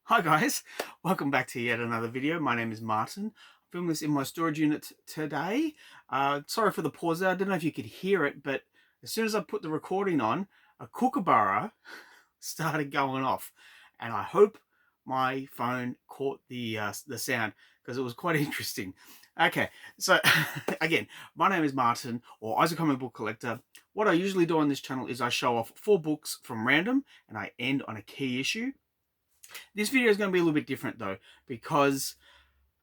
Hi guys, welcome back to yet another video. My name is Martin. I'm filming this in my storage unit today. Sorry for the pause there. I don't know if you could hear it, but as soon as I put the recording on, a kookaburra started going off, and I hope my phone caught the sound because it was quite interesting. Okay, so again, my name is Martin, or Isaac Comic Book Collector. What I usually do on this channel is I show off 4 books from random, and I end on a key issue. This video is going to be a little bit different though, because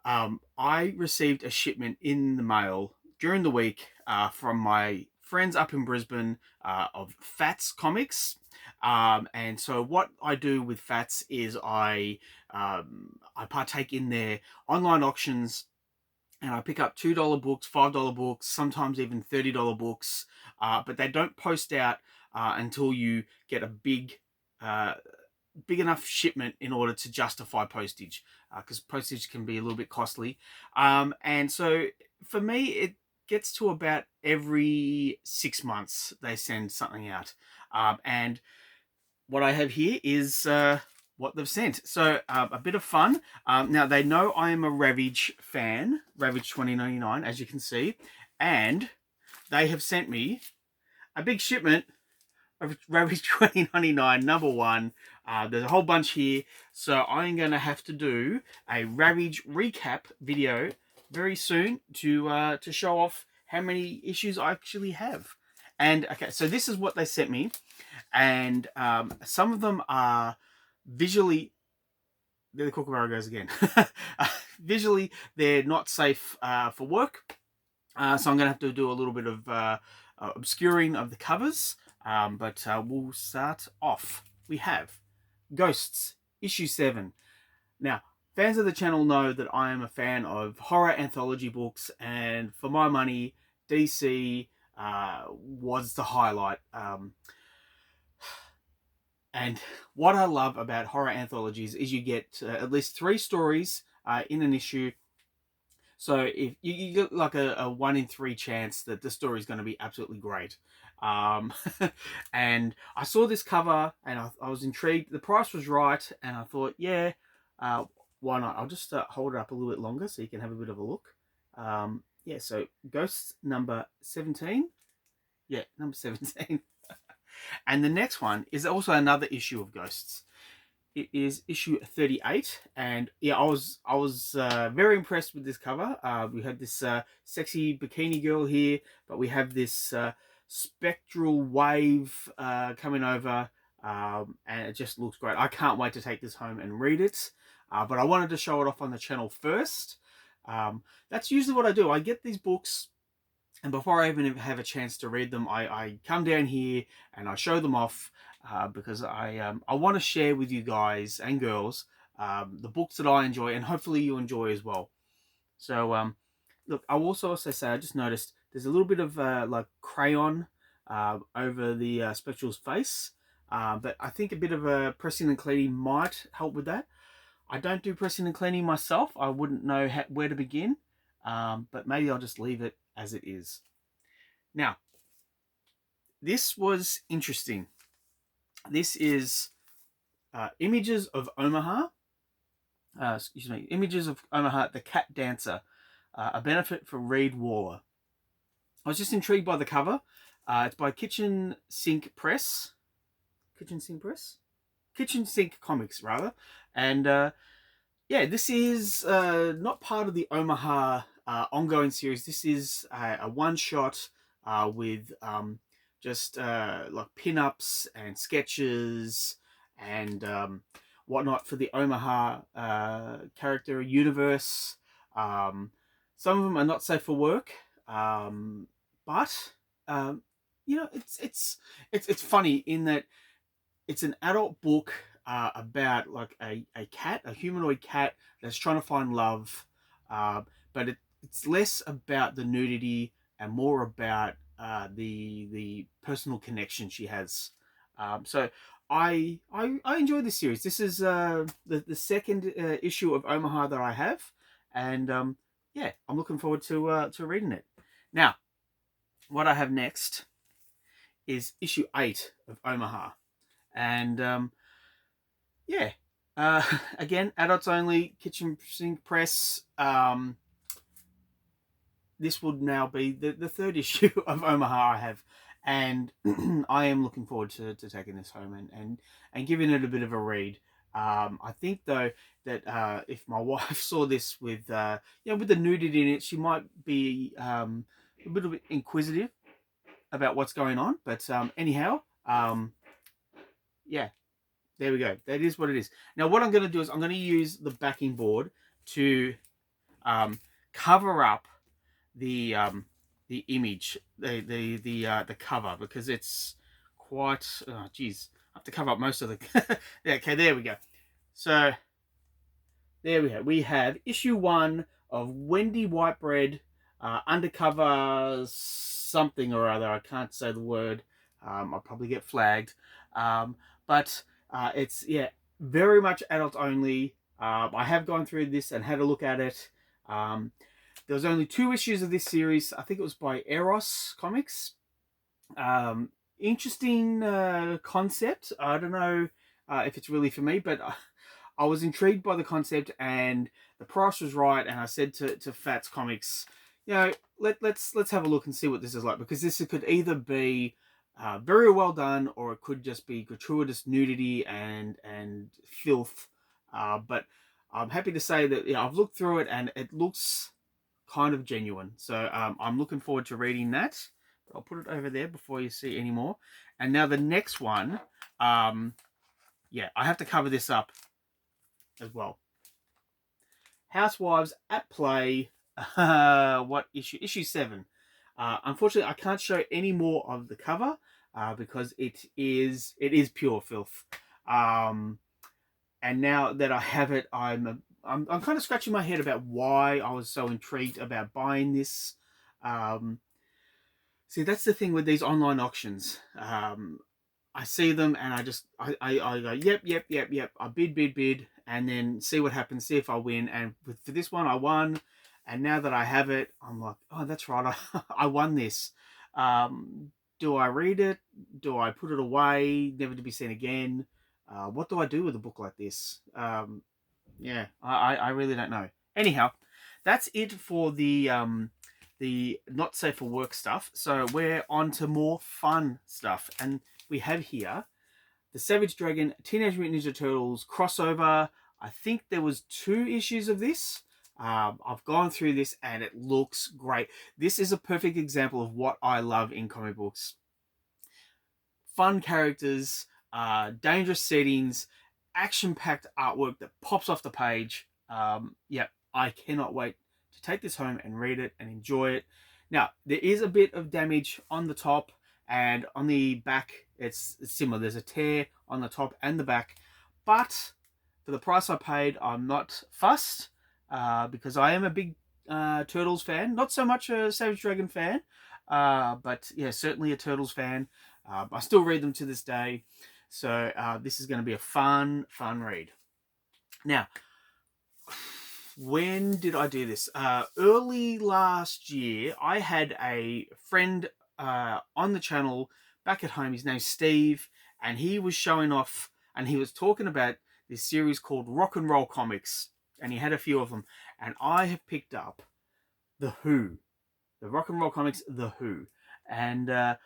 I received a shipment in the mail during the week from my friends up in Brisbane of Fats Comics. And so what I do with Fats is I partake in their online auctions, and I pick up $2 books, $5 books, sometimes even $30 books, but they don't post out until you get a big enough shipment in order to justify postage, because postage can be a little bit costly. And so for me, it gets to about every 6 months they send something out. And what I have here is what they've sent. So a bit of fun. Now they know I am a Ravage fan, Ravage 2099, as you can see, and they have sent me a big shipment of Ravage 2099 #1. There's a whole bunch here, so I'm going to have to do a Ravage recap video very soon to show off how many issues I actually have. And okay, so this is what they sent me, and some of them are visually. There the kookaburra goes again. Visually, they're not safe for work, so I'm going to have to do a little bit of obscuring of the covers. But we'll start off. We have Ghosts, issue 7. Now, fans of the channel know that I am a fan of horror anthology books, and for my money, DC was the highlight. And what I love about horror anthologies is you get at least 3 stories in an issue. So if you get like a 1 in 3 chance that the story is going to be absolutely great. And I saw this cover and I was intrigued. The price was right, and I thought, yeah, why not? I'll just hold it up a little bit longer so you can have a bit of a look. Yeah, so Ghosts number 17. Yeah, number 17. And the next one is also another issue of Ghosts. It is issue 38, and yeah, I was very impressed with this cover. We have this sexy bikini girl here, but we have this spectral wave coming over, and it just looks great. I can't wait to take this home and read it, but I wanted to show it off on the channel first. That's usually what I do. I get these books, and before I even have a chance to read them, I come down here and I show them off, because I want to share with you guys and girls the books that I enjoy, and hopefully you enjoy as well. So look, I'll also say I just noticed there's a little bit of like crayon over the Spectral's face, but I think a bit of pressing and cleaning might help with that. I don't do pressing and cleaning myself. I wouldn't know where to begin, but maybe I'll just leave it as it is. Now, this was interesting. This is Images of Omaha. Excuse me, Images of Omaha, The Cat Dancer, a benefit for Reed Waller. I was just intrigued by the cover. It's by Kitchen Sink Press. Kitchen Sink Press? Kitchen Sink Comics, rather. And yeah, this is not part of the Omaha ongoing series. This is a one-shot with just like pin-ups and sketches and whatnot for the Omaha character universe. Some of them are not safe for work, but you know, it's funny in that it's an adult book about like a cat, a humanoid cat that's trying to find love, but it's less about the nudity and more about the personal connection she has. So I enjoy this series. This is the second issue of Omaha that I have, and yeah, I'm looking forward to reading it. Now, what I have next is issue 8 of Omaha. And yeah, Again, adults only, kitchen sink press. This would now be the third issue of Omaha I have, and I am looking forward to taking this home and giving it a bit of a read. I think though that if my wife saw this with with the nudity in it, she might be a little bit inquisitive about what's going on. But anyhow, yeah, there we go. That is what it is. Now, what I'm going to do is I'm going to use the backing board to cover up the image, the cover, because it's quite. Oh, geez, I have to cover up most of the. Yeah, okay, there we go. So there we go. We have issue 1 of Wendy Whitebread, undercover something or other. I can't say the word. I'll probably get flagged. But it's very much adult only. I have gone through this and had a look at it. There was only 2 issues of this series. I think it was by Eros Comics. Interesting concept. I don't know if it's really for me, but I was intrigued by the concept, and the price was right. And I said to Fats Comics, let's have a look and see what this is like, because this could either be very well done, or it could just be gratuitous nudity and filth. But I'm happy to say that I've looked through it and it looks kind of genuine. So I'm looking forward to reading that. I'll put it over there before you see any more. And now the next one, I have to cover this up as well. Housewives at Play. What issue? Issue 7. Unfortunately, I can't show any more of the cover because it is pure filth. And now that I have it, I'm kind of scratching my head about why I was so intrigued about buying this. See, that's the thing with these online auctions. I see them and I go, yep. I bid, and then see what happens, see if I win. And for this one, I won. And now that I have it, I'm like, oh, that's right, I won this. Do I read it? Do I put it away, never to be seen again? What do I do with a book like this? I really don't know. Anyhow, that's it for the not safe for work stuff. So we're on to more fun stuff, and we have here the Savage Dragon Teenage Mutant Ninja Turtles crossover. I think there was 2 issues of this. I've gone through this and it looks great. This is a perfect example of what I love in comic books. Fun characters, dangerous settings, action-packed artwork that pops off the page. I cannot wait to take this home and read it and enjoy it. Now, there is a bit of damage on the top, and on the back it's similar. There's a tear on the top and the back, but for the price I paid, I'm not fussed because I am a big Turtles fan. Not so much a Savage Dragon fan, but yeah, certainly a Turtles fan. I still read them to this day, so this is going to be a fun read. Now, when did I do this? Early last year, I had a friend on the channel back at home. His name's Steve, and he was showing off, and he was talking about this series called Rock and Roll Comics, and he had a few of them. And I have picked up The Who, the Rock and Roll Comics, The Who, and I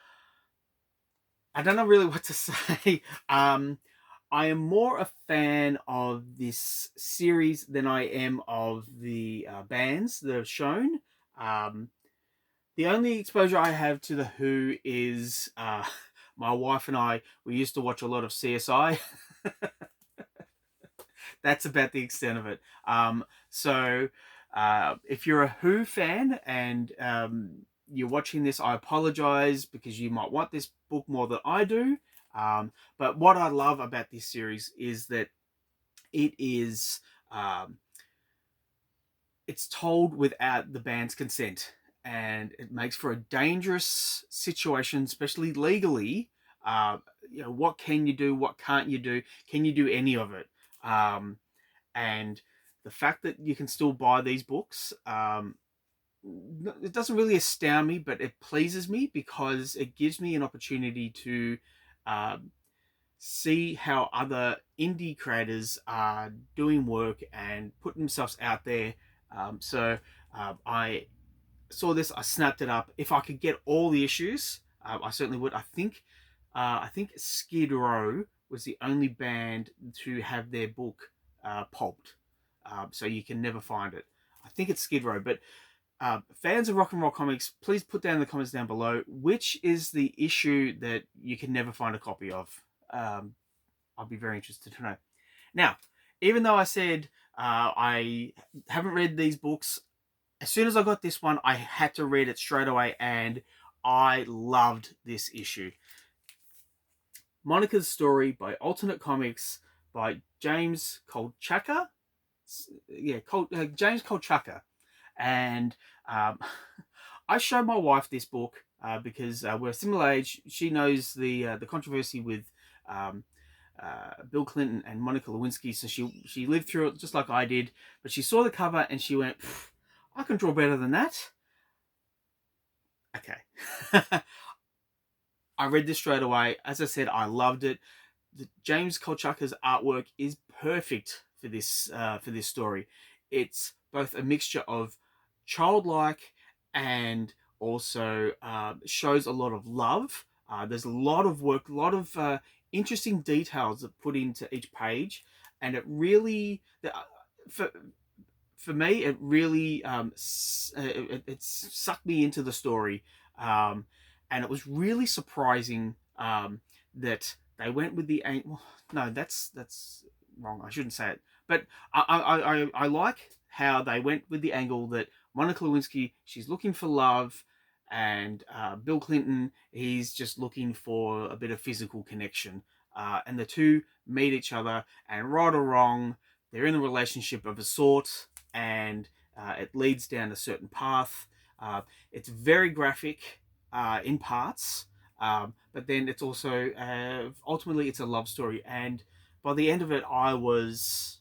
don't know really what to say. I am more a fan of this series than I am of the bands that are shown. The only exposure I have to The Who is my wife and we used to watch a lot of CSI. That's about the extent of it. So if you're a Who fan and you're watching this, I apologize because you might want this book more than I do. But what I love about this series is that it is it's told without the band's consent, and it makes for a dangerous situation, especially legally. What can you do? What can't you do? Can you do any of it? And the fact that you can still buy these books, it doesn't really astound me, but it pleases me because it gives me an opportunity to see how other indie creators are doing work and putting themselves out there. I saw this, I snapped it up. If I could get all the issues, I certainly would. I think Skid Row was the only band to have their book pulped, so you can never find it. I think it's Skid Row, but fans of Rock and Roll Comics, please put down in the comments down below which is the issue that you can never find a copy of. I'll be very interested to know. Now, even though I said I haven't read these books, as soon as I got this one, I had to read it straight away, and I loved this issue. Monica's Story by Alternate Comics by James Kolchaka. Yeah, James Kolchaka. And I showed my wife this book because we're a similar age. She knows the controversy with Bill Clinton and Monica Lewinsky, so she lived through it just like I did. But she saw the cover and she went, I can draw better than that. Okay. I read this straight away. As I said, I loved it. James Kolchaka's artwork is perfect for this story. It's both a mixture of childlike and also shows a lot of love. There's a lot of work, a lot of interesting details that put into each page, and it really, for me, it really it sucked me into the story, and it was really surprising that they went with the angle. No, that's wrong. I shouldn't say it, but I like how they went with the angle that Monica Lewinsky, she's looking for love, and Bill Clinton, he's just looking for a bit of physical connection, and the two meet each other, and right or wrong, they're in a relationship of a sort, and it leads down a certain path. It's very graphic in parts, but then it's also ultimately it's a love story, and by the end of it, I was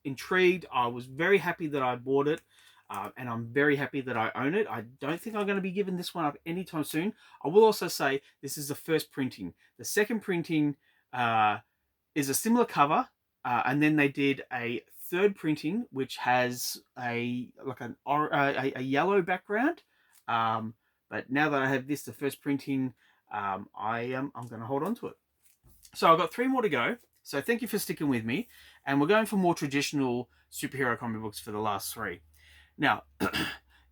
intrigued. I was very happy that I bought it, and I'm very happy that I own it. I don't think I'm going to be giving this one up anytime soon. I will also say this is the first printing. The second printing is a similar cover, and then they did a third printing which has a yellow background. But now that I have this, the first printing, I'm going to hold on to it. So I've got 3 more to go. So thank you for sticking with me. And we're going for more traditional superhero comic books for the last 3. Now,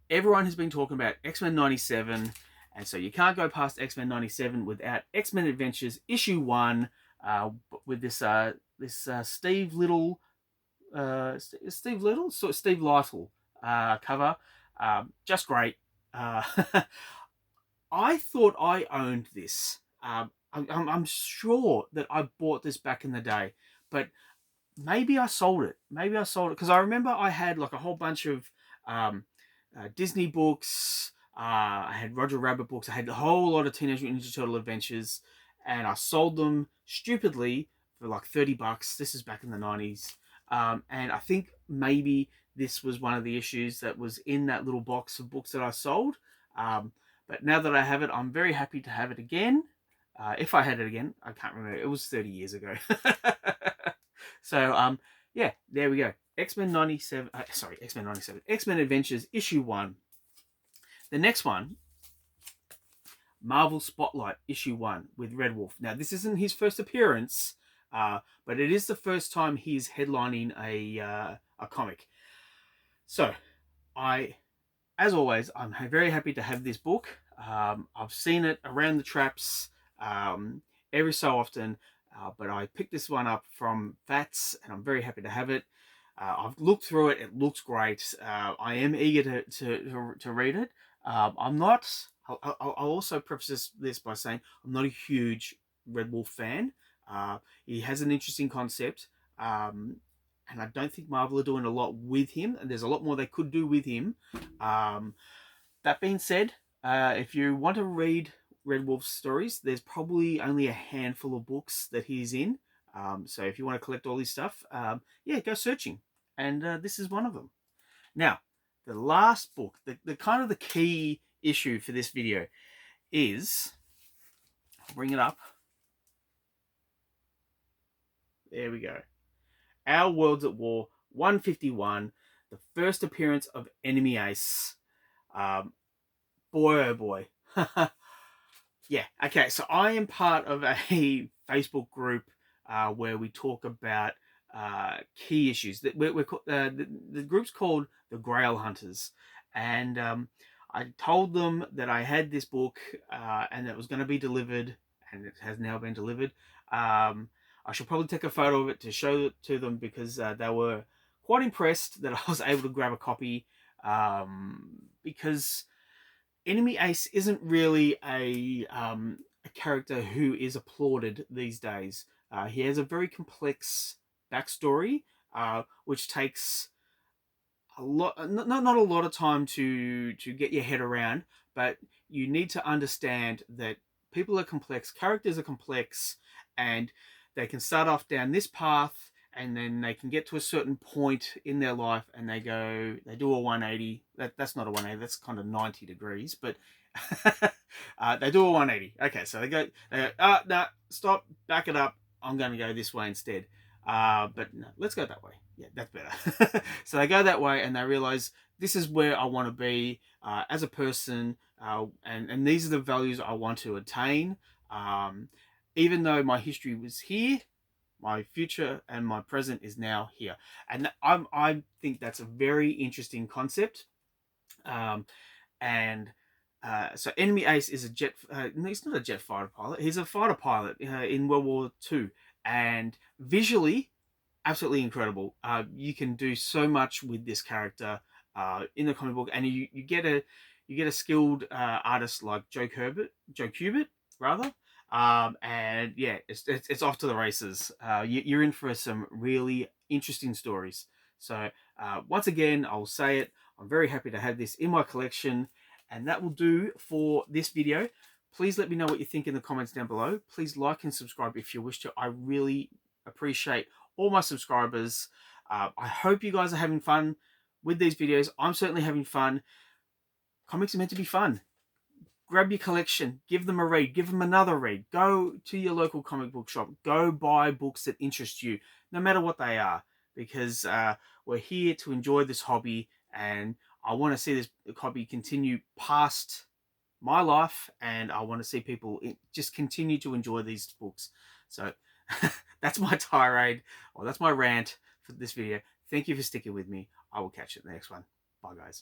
everyone has been talking about X-Men 97. And so you can't go past X-Men 97 without X-Men Adventures issue 1 with this Steve Little, Steve Lytle cover. Just great. I thought I owned this. I'm sure that I bought this back in the day, but maybe I sold it. Maybe I sold it because I remember I had like a whole bunch of Disney books. I had Roger Rabbit books. I had a whole lot of Teenage Mutant Ninja Turtle adventures, and I sold them stupidly for like $30. This is back in the 90s, and I think maybe this was one of the issues that was in that little box of books that I sold. But now that I have it, I'm very happy to have it again. If I had it again, I can't remember. It was 30 years ago. So, yeah, there we go. X-Men 97. X-Men 97. X-Men Adventures issue 1. The next one, Marvel Spotlight issue 1 with Red Wolf. Now, this isn't his first appearance, but it is the first time he's headlining a comic. So, as always, I'm very happy to have this book. I've seen it around the traps every so often, but I picked this one up from Fats, and I'm very happy to have it. I've looked through it. It looks great. I am eager to read it. I'm not. I'll also preface this by saying I'm not a huge Red Wolf fan. He has an interesting concept, and I don't think Marvel are doing a lot with him, and there's a lot more they could do with him. That being said, if you want to read Red Wolf's stories, there's probably only a handful of books that he's in. So if you want to collect all his stuff, yeah, go searching. And this is one of them. Now, the last book, the kind of the key issue for this video is, I'll bring it up. There we go. Our Worlds at War 151, the first appearance of Enemy Ace. Boy, oh boy. Yeah, okay, so I am part of a Facebook group where we talk about key issues. The group's called the Grail Hunters. And I told them that I had this book and it was going to be delivered, and it has now been delivered. I should probably take a photo of it to show it to them, because they were quite impressed that I was able to grab a copy, because Enemy Ace isn't really a character who is applauded these days. He has a very complex backstory, which takes a lot, not a lot of time to get your head around. But you need to understand that people are complex, characters are complex, and they can start off down this path, and then they can get to a certain point in their life and they do a 180. That's not a 180, that's kind of 90 degrees, but they do a 180. Okay, so they go, no, stop, back it up, I'm going to go this way instead. But no, let's go that way. Yeah, that's better. So they go that way and they realize this is where I want to be as a person, and these are the values I want to attain. Even though my history was here, my future and my present is now here. And I think that's a very interesting concept. And so Enemy Ace is a jet. No, he's not a jet fighter pilot. He's a fighter pilot in World War II, and visually, absolutely incredible. You can do so much with this character in the comic book, and you get a skilled artist like Joe Kubert, rather. And yeah, it's off to the races. You're in for some really interesting stories. So once again, I'll say it, I'm very happy to have this in my collection, and that will do for this video. Please let me know what you think in the comments down below. Please like and subscribe if you wish to. I really appreciate all my subscribers. I hope you guys are having fun with these videos. I'm certainly having fun. Comics are meant to be fun. Grab your collection, give them a read, give them another read. Go to your local comic book shop. Go buy books that interest you, no matter what they are, because we're here to enjoy this hobby, and I want to see this hobby continue past my life, and I want to see people just continue to enjoy these books. So that's my tirade, or that's my rant for this video. Thank you for sticking with me. I will catch you in the next one. Bye, guys.